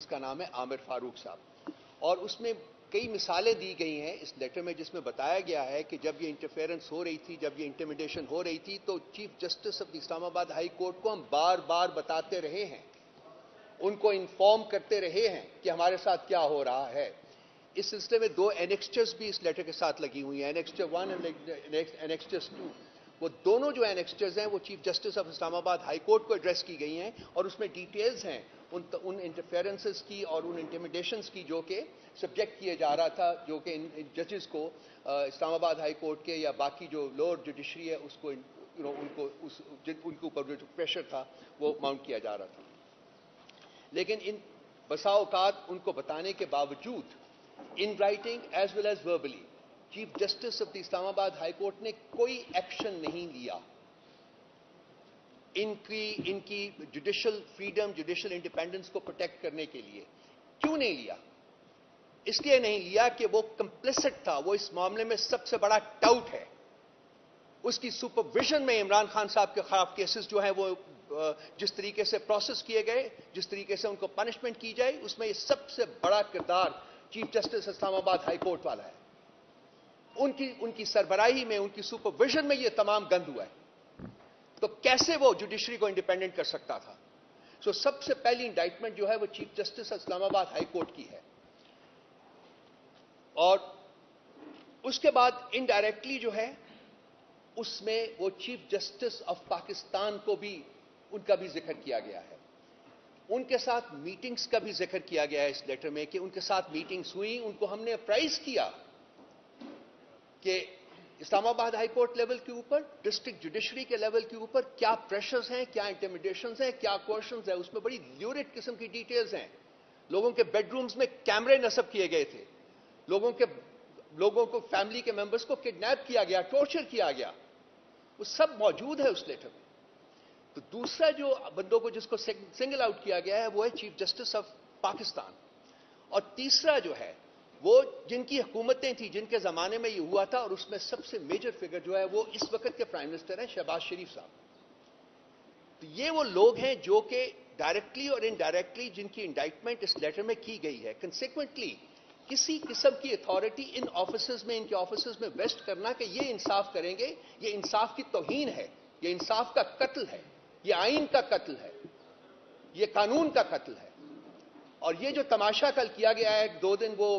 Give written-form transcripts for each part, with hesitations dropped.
کا نام ہے عامر فاروق صاحب، اور اس میں کئی مثالیں دی گئی ہیں اس لیٹر میں، جس میں بتایا گیا ہے کہ جب یہ انٹرفیئرنس ہو رہی تھی، جب یہ انٹیمیڈیشن ہو رہی تھی، تو چیف جسٹس آف اسلام آباد ہائی کورٹ کو ہم بار بار بتاتے رہے ہیں، ان کو انفارم کرتے رہے ہیں کہ ہمارے ساتھ کیا ہو رہا ہے۔ اس سلسلے میں 2 اینیکسچرز بھی اس لیٹر کے ساتھ لگی ہوئی ہیں، اینیکسچر 1 اور اینیکسچر 2۔ وہ دونوں جو اینیکسچرز ہیں وہ چیف جسٹس آف اسلام آباد ہائی کورٹ کو ایڈریس کی گئی ہیں، اور اس میں ڈیٹیلز ہیں ان انٹرفیئرنسز کی اور ان انٹیمیڈیشنز کی جو کہ سبجیکٹ کیے جا رہا تھا، جو کہ ان ججز کو اسلام آباد ہائی کورٹ کے یا باقی جو لوور جوڈیشری ہے اس کو ان کے اوپر جو پریشر تھا وہ ماؤنٹ کیا جا رہا تھا۔ لیکن ان بسا اوقات ان کو بتانے کے باوجود in writing as well as verbally chief justice of the Islamabad high court نے کوئی ایکشن نہیں لیا ان کی جوڈیشل فریڈم، جوڈیشل انڈیپینڈنس کو پروٹیکٹ کرنے کے لیے۔ کیوں نہیں لیا؟ اس لیے نہیں لیا کہ وہ کمپلیسٹ تھا، وہ اس معاملے میں سب سے بڑا ٹاؤٹ ہے۔ اس کی سپرویژن میں عمران خان صاحب کے خلاف کیسز جو ہیں وہ جس طریقے سے پروسیس کیے گئے، جس طریقے سے ان کو پنشمنٹ کی جائے، اس میں یہ سب سے بڑا کردار چیف جسٹس اسلام آباد ہائی کورٹ والا ہے۔ ان کی سربراہی میں، ان کی سپرویژن میں یہ تمام گند ہوا ہے، تو کیسے وہ جوڈیشری کو انڈیپینڈنٹ کر سکتا تھا؟ سب سے پہلی انڈائٹمنٹ جو ہے وہ چیف جسٹس اسلام آباد ہائی کورٹ کی ہے، اور اس کے بعد انڈائریکٹلی جو ہے اس میں وہ چیف جسٹس آف پاکستان کو بھی ان کا بھی ذکر کیا گیا ہے، ان کے ساتھ میٹنگز کا بھی ذکر کیا گیا ہے اس لیٹر میں کہ ان کے ساتھ میٹنگز ہوئی، ان کو ہم نے اپرائز کیا کہ اسلام آباد ہائی کورٹ لیول کے اوپر، ڈسٹرکٹ جوڈیشری کے لیول کے اوپر کیا پریشرز ہیں، کیا انٹیمیڈیشنز ہیں، کیا کوشنز ہیں۔ اس میں بڑی لیورڈ قسم کی ڈیٹیلز ہیں۔ لوگوں کے بیڈ رومز میں کیمرے نصب کیے گئے تھے، لوگوں کو فیملی کے ممبرز کو کڈنیپ کیا گیا، ٹارچر کیا گیا، وہ سب موجود ہے اس لیٹر میں۔ تو دوسرا جو بندوں کو جس کو سنگل آؤٹ کیا گیا ہے وہ ہے چیف جسٹس آف پاکستان، اور تیسرا جو ہے وہ جن کی حکومتیں تھیں، جن کے زمانے میں یہ ہوا تھا، اور اس میں سب سے میجر فگر جو ہے وہ اس وقت کے پرائم منسٹر ہیں شہباز شریف صاحب۔ تو یہ وہ لوگ ہیں جو کہ ڈائریکٹلی اور انڈائریکٹلی جن کی انڈائٹمنٹ اس لیٹر میں کی گئی ہے۔ کنسیکوینٹلی کسی قسم کی اتھارٹی ان آفیسز میں، ان کے آفیسز میں ویسٹ کرنا کہ یہ انصاف کریں گے، یہ انصاف کی توہین ہے، یہ انصاف کا قتل ہے، یہ آئین کا قتل ہے، یہ قانون کا قتل ہے۔ اور یہ جو تماشا کل کیا گیا ہے، 2 دن وہ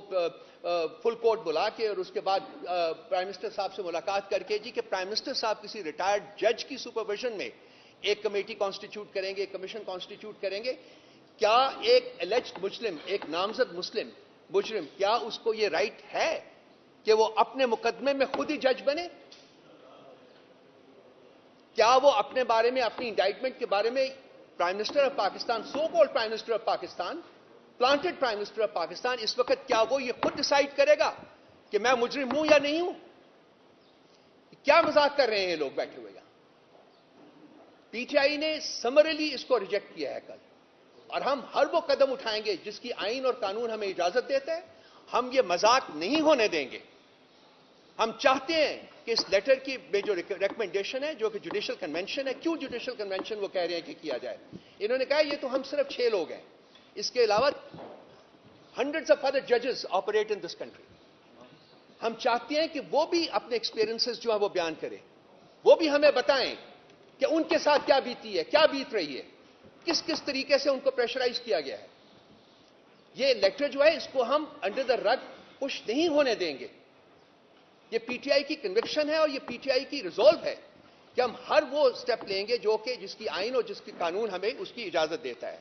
فل کورٹ بلا کے اور اس کے بعد پرائم منسٹر صاحب سے ملاقات کر کے جی کہ پرائم منسٹر صاحب کسی ریٹائرڈ جج کی سپرویژن میں ایک کمیٹی کانسٹیٹیوٹ کریں گے، ایک کمیشن کانسٹیٹیوٹ کریں گے، کیا ایک ایلیجڈ مسلم، ایک نامزد مسلم مجرم، کیا اس کو یہ رائٹ ہے کہ وہ اپنے مقدمے میں خود ہی جج بنے؟ کیا وہ اپنے بارے میں، اپنی انڈائٹمنٹ کے بارے میں prime minister of Pakistan, so called prime minister of Pakistan, planted prime minister of Pakistan, اس وقت کیا وہ یہ خود ڈیسائیڈ کرے گا کہ میں مجرم ہوں یا نہیں ہوں؟ کیا مذاق کر رہے ہیں یہ لوگ بیٹھے ہوئے یہاں؟ پی ٹی آئی نے سمرلی اس کو ریجیکٹ کیا ہے کل، اور ہم ہر وہ قدم اٹھائیں گے جس کی آئین اور قانون ہمیں اجازت دیتا ہے۔ ہم یہ مذاق نہیں ہونے دیں گے۔ ہم چاہتے ہیں کہ اس لیٹر کی میں جو ریکمنڈیشن ہے، جو کہ جوڈیشل کنونشن ہے، کیوں جوڈیشل کنونشن وہ کہہ رہے ہیں کہ کیا جائے؟ انہوں نے کہا یہ تو ہم صرف 6 لوگ ہیں، اس کے علاوہ ہنڈریڈز آف ادر ججز آپریٹ ان دس کنٹری۔ ہم چاہتے ہیں کہ وہ بھی اپنے ایکسپیرینسز جو ہیں وہ بیان کریں، وہ بھی ہمیں بتائیں کہ ان کے ساتھ کیا بیتی ہے، کیا بیت رہی ہے، کس کس طریقے سے ان کو پریشرائز کیا گیا ہے۔ یہ لیٹر جو ہے اس کو ہم انڈر دا رگ پش نہیں ہونے دیں گے۔ یہ پی ٹی آئی کی کنوکشن ہے اور یہ پی ٹی آئی کی ریزولو ہے کہ ہم ہر وہ سٹیپ لیں گے جو کہ جس کی آئین اور جس کی قانون ہمیں اس کی اجازت دیتا ہے۔